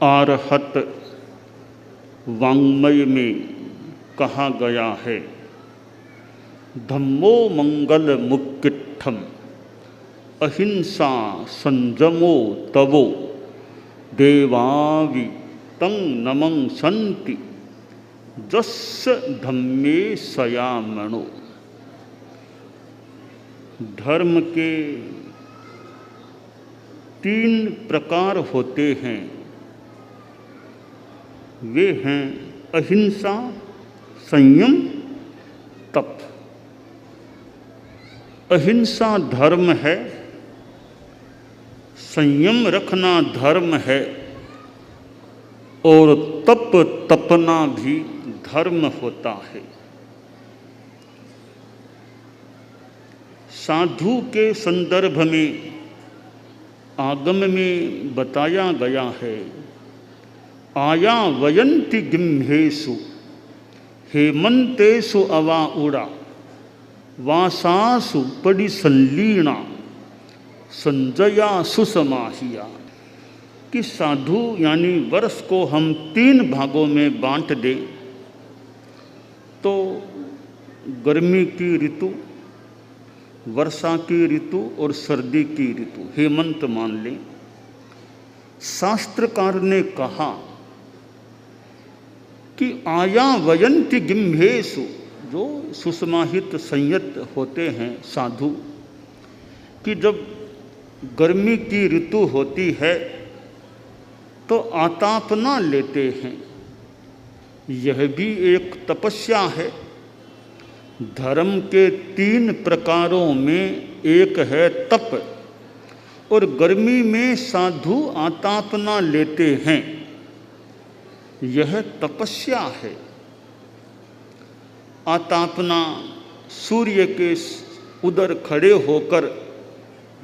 आरहत वाङ्मय में कहा गया है, धम्मो मंगल मुक्किट्ठम अहिंसा संजमो तवो देवावि तं नमं संति जस्य धम्मे सयामणो। धर्म के 3 प्रकार होते हैं, वे हैं अहिंसा, संयम, तप। अहिंसा धर्म है, संयम रखना धर्म है, और तप तपना भी धर्म होता है। साधु के संदर्भ में आगम में बताया गया है, आया वयंति गिम्हेषु हेमंतेषु अवाउड़ा वासासु परिसल्लीना संजया सुसमाहिया। कि साधु यानी वर्ष को हम 3 भागों में बांट दें तो गर्मी की ऋतु, वर्षा की ऋतु और सर्दी की ऋतु, हेमंत मान लें। शास्त्रकार ने कहा कि आया वयंति गिम्हेषु, जो सुसमाहित संयत होते हैं साधु, कि जब गर्मी की ऋतु होती है तो आतापना लेते हैं। यह भी एक तपस्या है। धर्म के 3 प्रकारों में एक है तप, और गर्मी में साधु आतापना लेते हैं, यह तपस्या है। आतापना सूर्य के उधर खड़े होकर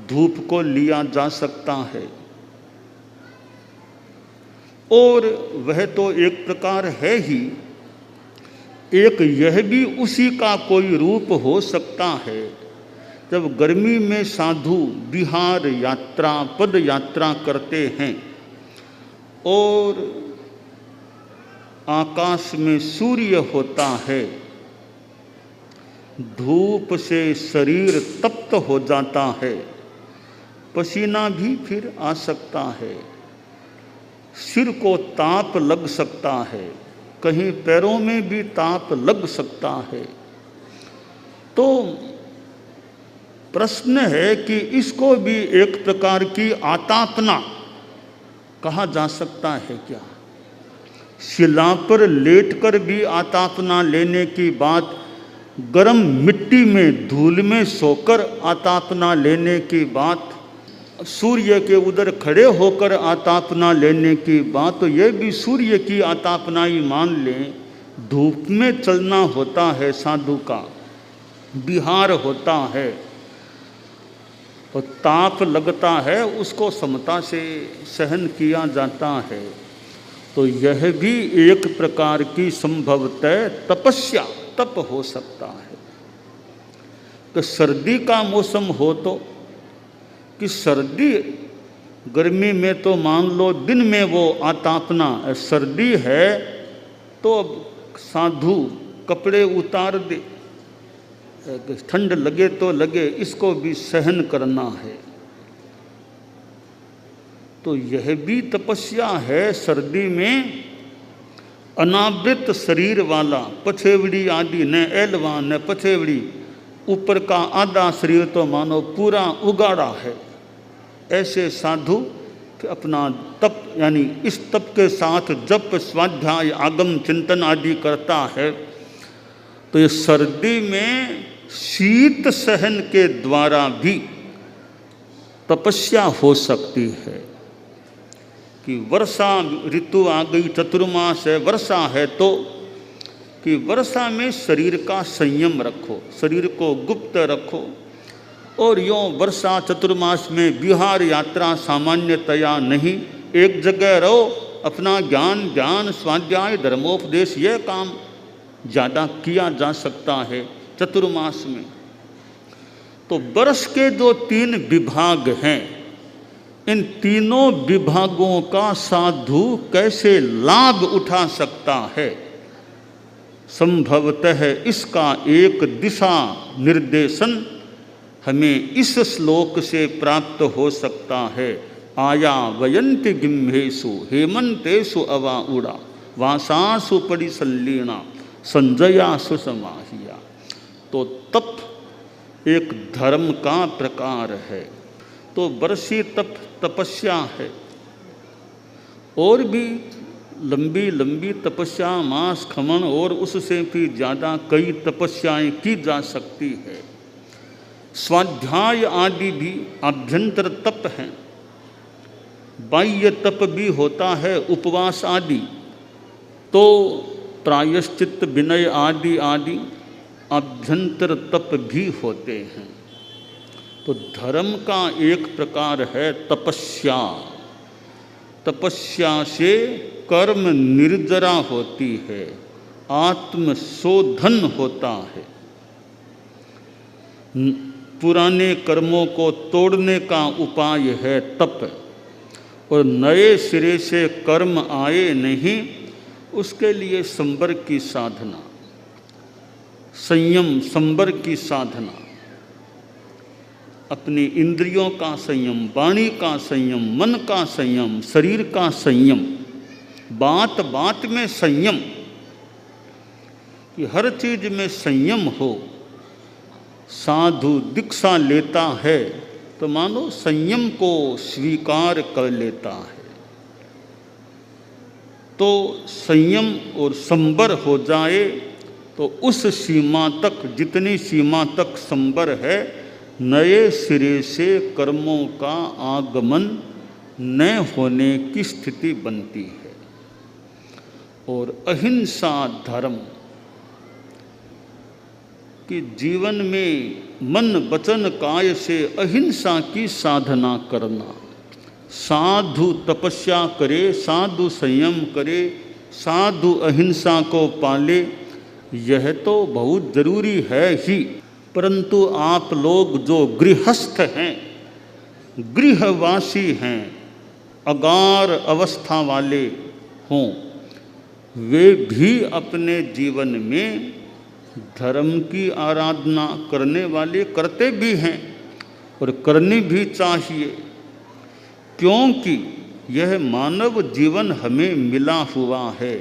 धूप को लिया जा सकता है, और वह तो एक प्रकार है ही, एक यह भी उसी का कोई रूप हो सकता है। जब गर्मी में साधु विहार यात्रा, पद यात्रा करते हैं और आकाश में सूर्य होता है, धूप से शरीर तप्त हो जाता है, पसीना भी फिर आ सकता है, सिर को ताप लग सकता है, कहीं पैरों में भी ताप लग सकता है। तो प्रश्न है कि इसको भी एक प्रकार की आतापना कहा जा सकता है क्या? शिला पर लेटकर भी आतापना लेने की बात, गर्म मिट्टी में धूल में सोकर आतापना लेने की बात, सूर्य के उधर खड़े होकर आतापना लेने की बात, तो यह भी सूर्य की आतापना ही मान लें। धूप में चलना होता है साधु का, विहार होता है, और ताप लगता है, उसको समता से सहन किया जाता है। तो यह भी एक प्रकार की संभवतः तपस्या, तप हो सकता है। तो सर्दी का मौसम हो तो, कि सर्दी, गर्मी में तो मान लो दिन में वो आतापना, सर्दी है तो अब साधु कपड़े उतार दे, ठंड लगे तो लगे, इसको भी सहन करना है। तो यह भी तपस्या है। सर्दी में अनावृत शरीर वाला, पछेवड़ी आदि, न एलवा न पछेवड़ी, ऊपर का आधा शरीर तो मानो पूरा उगाड़ा है, ऐसे साधु अपना तप यानी इस तप के साथ जप, स्वाध्याय, आगम चिंतन आदि करता है। तो ये सर्दी में शीत सहन के द्वारा भी तपस्या हो सकती है। कि वर्षा ऋतु आ गई, चतुर्मास है, वर्षा है, तो कि वर्षा में शरीर का संयम रखो, शरीर को गुप्त रखो, और यों वर्षा चतुर्मास में विहार यात्रा सामान्यतया नहीं, एक जगह रहो, अपना ज्ञान स्वाध्याय धर्मोपदेश, यह काम ज़्यादा किया जा सकता है चतुर्मास में। तो वर्ष के जो 3 विभाग हैं, इन तीनों विभागों का साधु कैसे लाभ उठा सकता है, संभवतः इसका एक दिशा निर्देशन हमें इस श्लोक से प्राप्त हो सकता है। आया वयंति गिम्हेषु हेमंतेषु अवाउड़ा वासासु परिसल्लीणा संजया सुसमाहिया। तो तप एक धर्म का प्रकार है। तो वर्षी तप तपस्या है, और भी लंबी लंबी तपस्या, मास खमन और उससे भी ज़्यादा कई तपस्याएं की जा सकती है। स्वाध्याय आदि भी आभ्यंतर तप हैं। बाह्य तप भी होता है, उपवास आदि। तो प्रायश्चित विनय आदि आदि आभ्यंतर तप भी होते हैं। तो धर्म का एक प्रकार है तपस्या। तपस्या से कर्म निर्जरा होती है, आत्मशोधन होता है। पुराने कर्मों को तोड़ने का उपाय है तप, और नए सिरे से कर्म आए नहीं, उसके लिए संवर की साधना, संयम संवर की साधना, अपनी इंद्रियों का संयम, वाणी का संयम, मन का संयम, शरीर का संयम, बात बात में संयम, कि हर चीज में संयम हो। साधु दीक्षा लेता है तो मानो संयम को स्वीकार कर लेता है। तो संयम और संवर हो जाए तो उस सीमा तक, जितनी सीमा तक संवर है, नए सिरे से कर्मों का आगमन न होने की स्थिति बनती है। और अहिंसा धर्म कि जीवन में मन वचन काय से अहिंसा की साधना करना, साधु तपस्या करे, साधु संयम करे, साधु अहिंसा को पाले, यह तो बहुत जरूरी है ही। परंतु आप लोग जो गृहस्थ हैं, गृहवासी हैं, अगार अवस्था वाले हों, वे भी अपने जीवन में धर्म की आराधना करने वाले करते भी हैं और करनी भी चाहिए, क्योंकि यह मानव जीवन हमें मिला हुआ है।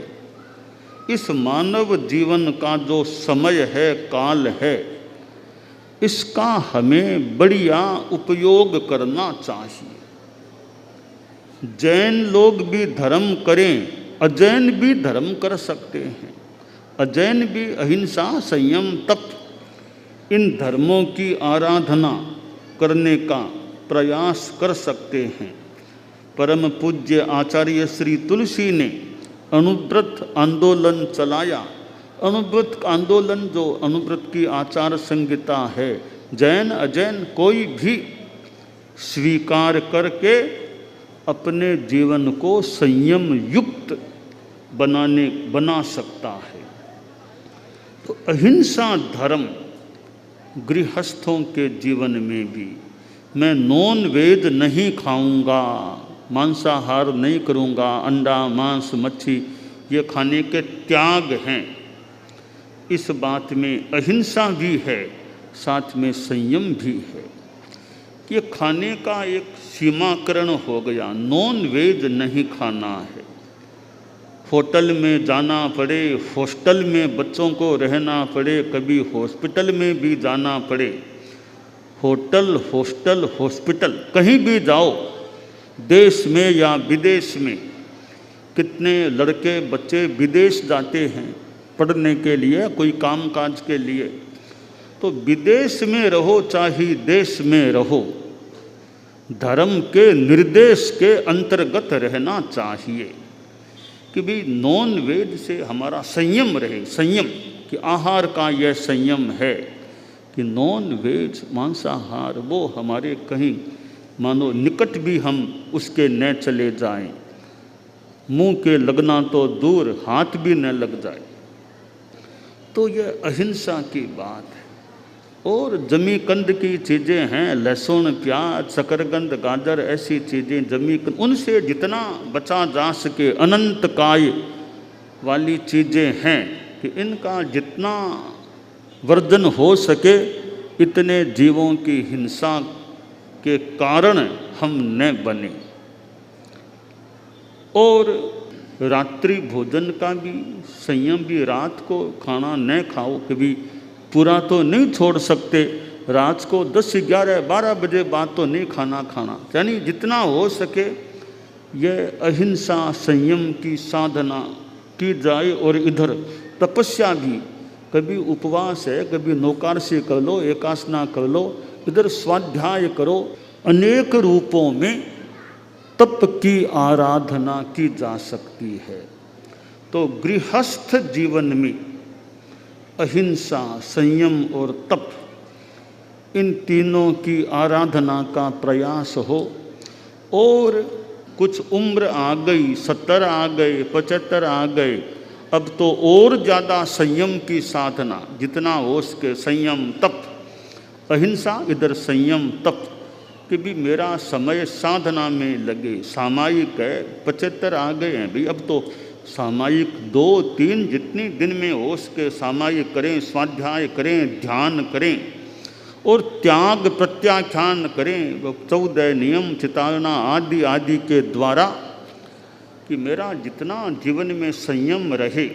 इस मानव जीवन का जो समय है, काल है, इसका हमें बढ़िया उपयोग करना चाहिए। जैन लोग भी धर्म करें, अजैन भी धर्म कर सकते हैं। अजैन भी अहिंसा, संयम, तप, इन धर्मों की आराधना करने का प्रयास कर सकते हैं। परम पूज्य आचार्य श्री तुलसी ने अनुव्रत आंदोलन चलाया। अनुव्रत आंदोलन जो अनुव्रत की आचार संहिता है, जैन अजैन कोई भी स्वीकार करके अपने जीवन को संयम युक्त बना सकता है। तो अहिंसा धर्म गृहस्थों के जीवन में भी, मैं नॉन वेज नहीं खाऊंगा, मांसाहार नहीं करूंगा, अंडा मांस मच्छी ये खाने के त्याग हैं। इस बात में अहिंसा भी है, साथ में संयम भी है। ये खाने का एक सीमाकरण हो गया, नॉन वेज नहीं खाना है। होटल में जाना पड़े, हॉस्टल में बच्चों को रहना पड़े, कभी हॉस्पिटल में भी जाना पड़े, होटल हॉस्टल हॉस्पिटल कहीं भी जाओ, देश में या विदेश में, कितने लड़के बच्चे विदेश जाते हैं पढ़ने के लिए, कोई कामकाज के लिए। तो विदेश में रहो चाहे देश में रहो, धर्म के निर्देश के अंतर्गत रहना चाहिए कि भी नॉन वेज से हमारा संयम रहे। संयम कि आहार का यह संयम है कि नॉन वेज मांसाहार वो हमारे कहीं मानो निकट भी हम उसके न चले जाएं, मुंह के लगना तो दूर, हाथ भी न लग जाए। तो यह अहिंसा की बात है। और जमीकंद की चीज़ें हैं, लहसुन, प्याज, शकरकंद, गाजर, ऐसी चीज़ें जमीकंद, उनसे जितना बचा जा सके, अनंत काय वाली चीज़ें हैं कि इनका जितना वर्जन हो सके, इतने जीवों की हिंसा के कारण हम न बने। और रात्रि भोजन का भी संयम भी, रात को खाना न खाओ, कभी पूरा तो नहीं छोड़ सकते, रात को 10, 11, 12 बजे बाद तो नहीं खाना, यानी जितना हो सके यह अहिंसा संयम की साधना की जाए। और इधर तपस्या भी, कभी उपवास है, कभी नौकारसी कर लो, एकासना कर लो, इधर स्वाध्याय करो, अनेक रूपों में तप की आराधना की जा सकती है। तो गृहस्थ जीवन में अहिंसा, संयम और तप, इन तीनों की आराधना का प्रयास हो। और कुछ उम्र आ गई, 70 आ गए, 75 आ गए, अब तो और ज़्यादा संयम की साधना, जितना हो सके संयम तप, अहिंसा इधर संयम तप, कि भी मेरा समय साधना में लगे। सामायिक है, 75 आ गए हैं भाई, अब तो सामायिक 2, 3 जितनी दिन में हो सके सामायिक करें, स्वाध्याय करें, ध्यान करें और त्याग प्रत्याख्यान करें, 14 नियम चितारना आदि आदि के द्वारा, कि मेरा जितना जीवन में संयम रहे।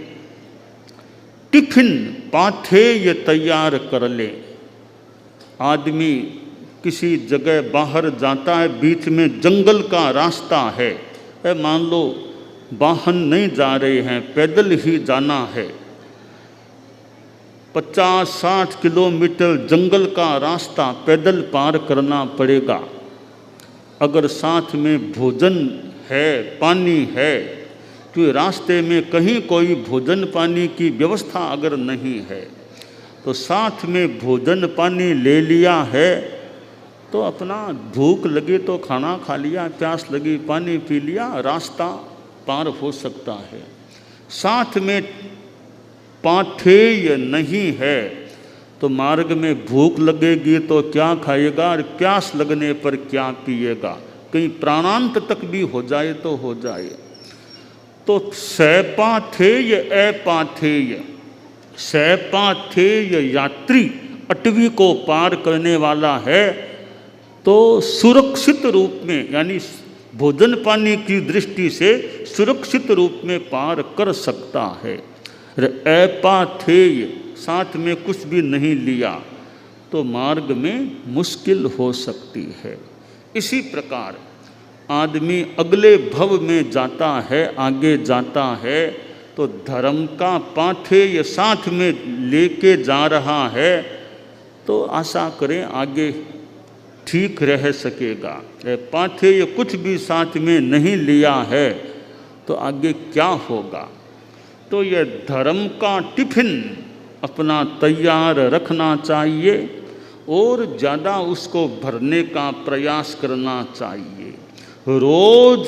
टिफिन पाथेय तैयार कर ले। आदमी किसी जगह बाहर जाता है, बीच में जंगल का रास्ता है, मान लो वाहन नहीं जा रहे हैं, पैदल ही जाना है, 50-60 किलोमीटर जंगल का रास्ता पैदल पार करना पड़ेगा। अगर साथ में भोजन है, पानी है, तो रास्ते में कहीं कोई भोजन पानी की व्यवस्था अगर नहीं है, तो साथ में भोजन पानी ले लिया है, तो अपना भूख लगी तो खाना खा लिया, प्यास लगी पानी पी लिया, रास्ता पार हो सकता है। साथ में पाथेय नहीं है, तो मार्ग में भूख लगेगी तो क्या खाएगा, और प्यास लगने पर क्या पिएगा, कहीं प्राणांत तक भी हो जाए तो हो जाए। तो सपाथेय अपाथेय, सपाथेय यात्री अटवी को पार करने वाला है, तो सुरक्षित रूप में, यानी भोजन पानी की दृष्टि से सुरक्षित रूप में पार कर सकता है। अपाथेय, साथ में कुछ भी नहीं लिया, तो मार्ग में मुश्किल हो सकती है। इसी प्रकार आदमी अगले भव में जाता है, आगे जाता है, तो धर्म का पाथेय साथ में लेके जा रहा है, तो आशा करें आगे ठीक रह सकेगा। पाथेय कुछ भी साथ में नहीं लिया है, तो आगे क्या होगा। तो यह धर्म का टिफिन अपना तैयार रखना चाहिए और ज़्यादा उसको भरने का प्रयास करना चाहिए। रोज़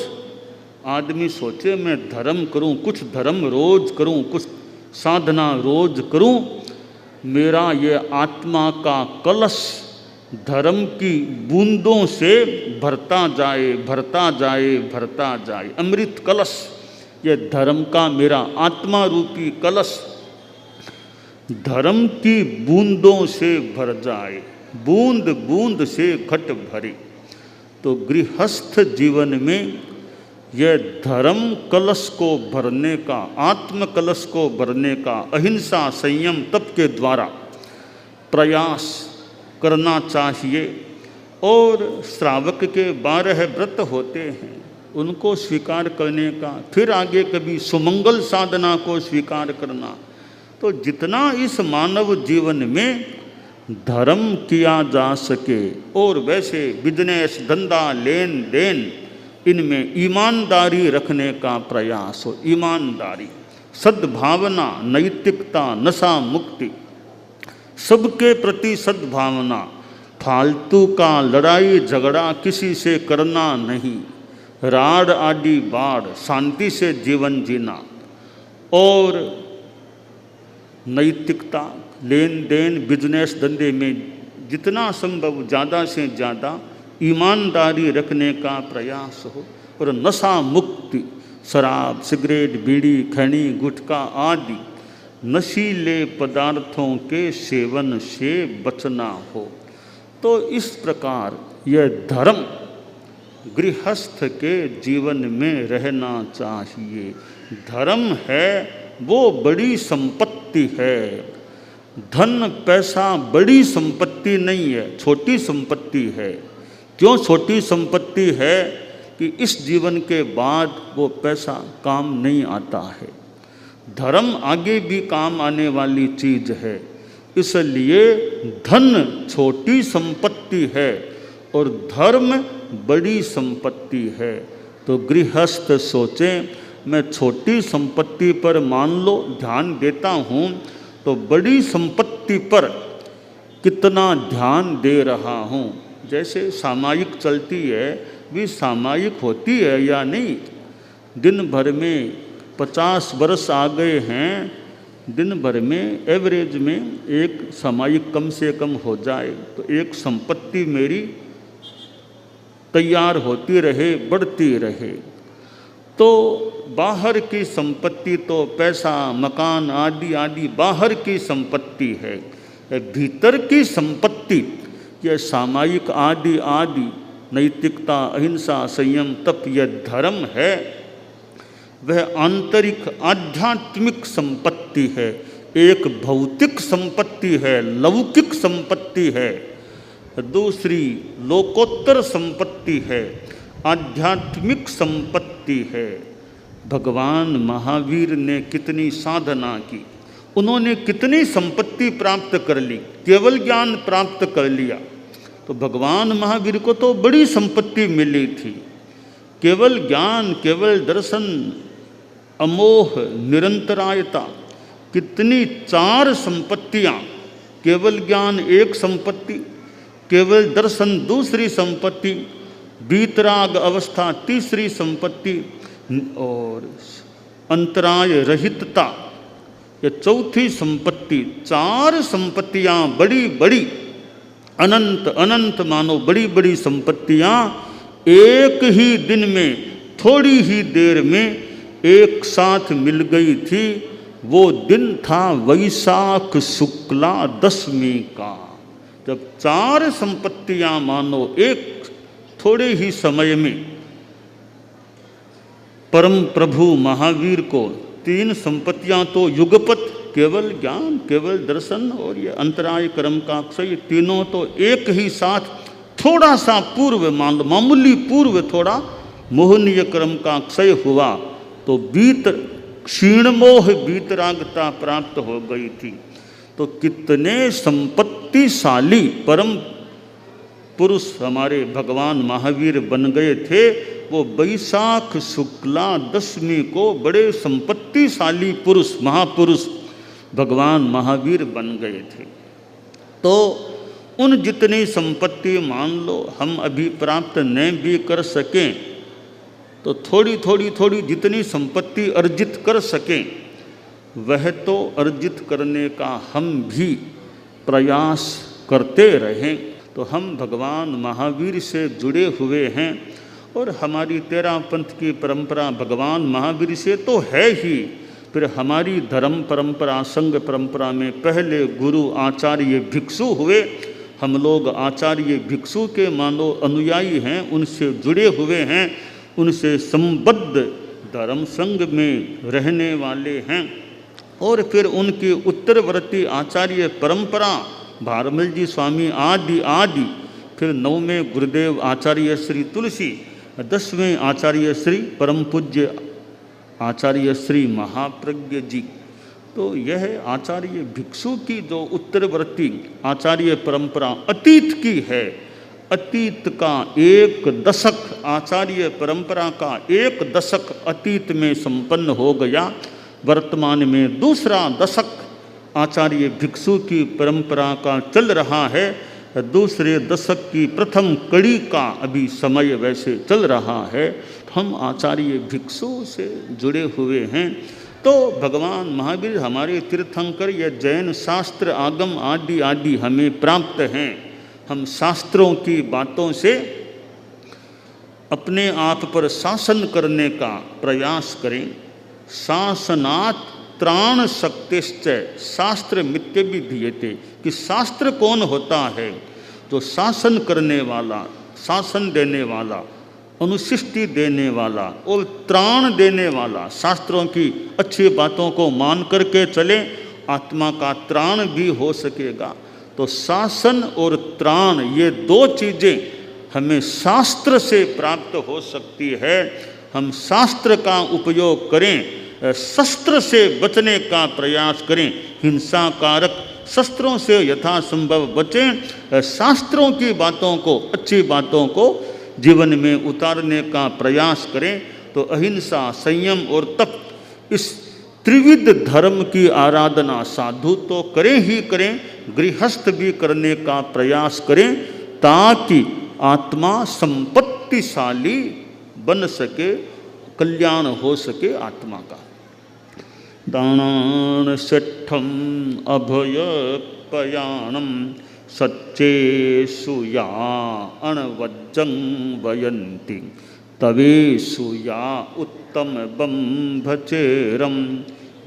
आदमी सोचे मैं धर्म करूं, कुछ धर्म रोज़ करूं, कुछ साधना रोज़ करूं, मेरा ये आत्मा का कलश धर्म की बूंदों से भरता जाए, भरता जाए, भरता जाए। अमृत कलश, ये धर्म का मेरा आत्मा रूपी कलश धर्म की बूंदों से भर जाए, बूंद बूंद से घट भरे। तो गृहस्थ जीवन में यह धर्म कलश को भरने का, आत्म कलश को भरने का अहिंसा संयम तप के द्वारा प्रयास करना चाहिए। और श्रावक के 12 व्रत होते हैं, उनको स्वीकार करने का, फिर आगे कभी सुमंगल साधना को स्वीकार करना। तो जितना इस मानव जीवन में धर्म किया जा सके, और वैसे बिजनेस, धंधा, लेन देन, इनमें ईमानदारी रखने का प्रयास हो। ईमानदारी, सद्भावना, नैतिकता, नशा मुक्ति, सबके प्रति सद्भावना, फालतू का लड़ाई झगड़ा किसी से करना नहीं, राड आदि बाढ़, शांति से जीवन जीना। और नैतिकता, लेन देन, बिजनेस धंधे में जितना संभव ज़्यादा से ज़्यादा ईमानदारी रखने का प्रयास हो, और नशा मुक्ति, शराब, सिगरेट, बीड़ी, खैनी, गुटखा आदि नशीले पदार्थों के सेवन से बचना हो। तो इस प्रकार यह धर्म गृहस्थ के जीवन में रहना चाहिए। धर्म है वो बड़ी संपत्ति है। धन पैसा बड़ी संपत्ति नहीं है, छोटी संपत्ति है। क्यों छोटी संपत्ति है? कि इस जीवन के बाद वो पैसा काम नहीं आता है। धर्म आगे भी काम आने वाली चीज है, इसलिए धन छोटी संपत्ति है और धर्म बड़ी संपत्ति है। तो गृहस्थ सोचें, मैं छोटी संपत्ति पर मान लो ध्यान देता हूँ, तो बड़ी संपत्ति पर कितना ध्यान दे रहा हूँ। जैसे सामायिक चलती है, भी सामायिक होती है या नहीं? दिन भर में 50 वर्ष आ गए हैं, दिन भर में एवरेज में एक सामायिक कम से कम हो जाए तो एक संपत्ति मेरी तैयार होती रहे, बढ़ती रहे। तो बाहर की संपत्ति तो पैसा, मकान आदि आदि बाहर की संपत्ति है। भीतर की संपत्ति यह सामायिक आदि आदि नैतिकता, अहिंसा, संयम, तप, यह धर्म है, वह आंतरिक आध्यात्मिक संपत्ति है। एक भौतिक संपत्ति है, लौकिक संपत्ति है, दूसरी लोकोत्तर संपत्ति है, आध्यात्मिक संपत्ति है। भगवान महावीर ने कितनी साधना की, उन्होंने कितनी संपत्ति प्राप्त कर ली, केवल ज्ञान प्राप्त कर लिया। तो भगवान महावीर को तो बड़ी संपत्ति मिली थी, केवल ज्ञान, केवल दर्शन, अमोह निरंतरायता, कितनी 4 संपत्तियाँ। केवल ज्ञान एक संपत्ति, केवल दर्शन दूसरी संपत्ति, वीतराग अवस्था तीसरी संपत्ति, और अंतराय रहितता यह चौथी संपत्ति। 4 संपत्तियाँ बड़ी बड़ी, अनंत अनंत मानो बड़ी बड़ी संपत्तियाँ एक ही दिन में, थोड़ी ही देर में एक साथ मिल गई थी। वो दिन था वैशाख शुक्ला दशमी का, जब 4 संपत्तियाँ मानो एक थोड़े ही समय में परम प्रभु महावीर को 3 संपत्तियाँ तो युगपत, केवल ज्ञान, केवल दर्शन और ये अंतराय कर्म का अक्षय, ये तीनों तो एक ही साथ थोड़ा सा पूर्व, मान लो मामूली पूर्व थोड़ा मोहनीय कर्म का अक्षय हुआ तो क्षीण मोह वीतरागता प्राप्त हो गई थी। तो कितने संपत्तिशाली परम पुरुष हमारे भगवान महावीर बन गए थे। वो वैशाख शुक्ला दशमी को बड़े संपत्तिशाली पुरुष, महापुरुष भगवान महावीर बन गए थे। तो उन जितनी संपत्ति मान लो हम अभी प्राप्त न भी कर सकें, तो थोड़ी थोड़ी थोड़ी जितनी संपत्ति अर्जित कर सकें, वह तो अर्जित करने का हम भी प्रयास करते रहें। तो हम भगवान महावीर से जुड़े हुए हैं और हमारी तेरा पंथ की परंपरा भगवान महावीर से तो है ही। फिर हमारी धर्म परंपरा, संघ परंपरा में पहले गुरु आचार्य भिक्षु हुए। हम लोग आचार्य भिक्षु के मानो अनुयायी हैं, उनसे जुड़े हुए हैं, उनसे संबद्ध धर्म संघ में रहने वाले हैं। और फिर उनकी उत्तरवर्ती आचार्य परंपरा भारमल जी स्वामी आदि आदि, फिर 9वें गुरुदेव आचार्य श्री तुलसी, 10वें आचार्य श्री परम पूज्य आचार्य श्री महाप्रज्ञ जी। तो यह आचार्य भिक्षु की जो उत्तरवर्ती आचार्य परंपरा अतीत की है, अतीत का 1 दशक, आचार्य परंपरा का 1 दशक अतीत में संपन्न हो गया। वर्तमान में दूसरा दशक आचार्य भिक्षु की परंपरा का चल रहा है। दूसरे दशक की प्रथम कड़ी का अभी समय वैसे चल रहा है। हम आचार्य भिक्षु से जुड़े हुए हैं। तो भगवान महावीर, हमारे तीर्थंकर, या जैन शास्त्र आगम आदि आदि हमें प्राप्त हैं। हम शास्त्रों की बातों से अपने आप पर शासन करने का प्रयास करें। शासनात् त्राण शक्तिश्च शास्त्र मित्य भी दीयते, कि शास्त्र कौन होता है? जो शासन करने वाला, शासन देने वाला, अनुशिष्टि देने वाला और त्राण देने वाला। शास्त्रों की अच्छी बातों को मान करके चले, आत्मा का त्राण भी हो सकेगा। तो शासन और त्राण, ये दो चीज़ें हमें शास्त्र से प्राप्त हो सकती है। हम शास्त्र का उपयोग करें, शस्त्र से बचने का प्रयास करें, हिंसाकारक शस्त्रों से यथासंभव बचें। शास्त्रों की बातों को, अच्छी बातों को जीवन में उतारने का प्रयास करें। तो अहिंसा, संयम और तप, इस त्रिविध धर्म की आराधना साधु तो करें ही करें, गृहस्थ भी करने का प्रयास करें, ताकि आत्मा संपत्तिशाली बन सके, कल्याण हो सके आत्मा का। दानान सिद्धम अभयपयाणम सच्चेषु या अणवज्जं वयन्ति तवेषु या उत्तम बंभचेरम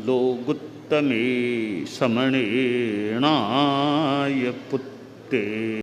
लोगुत्तमे समणेनाय पुत्ते।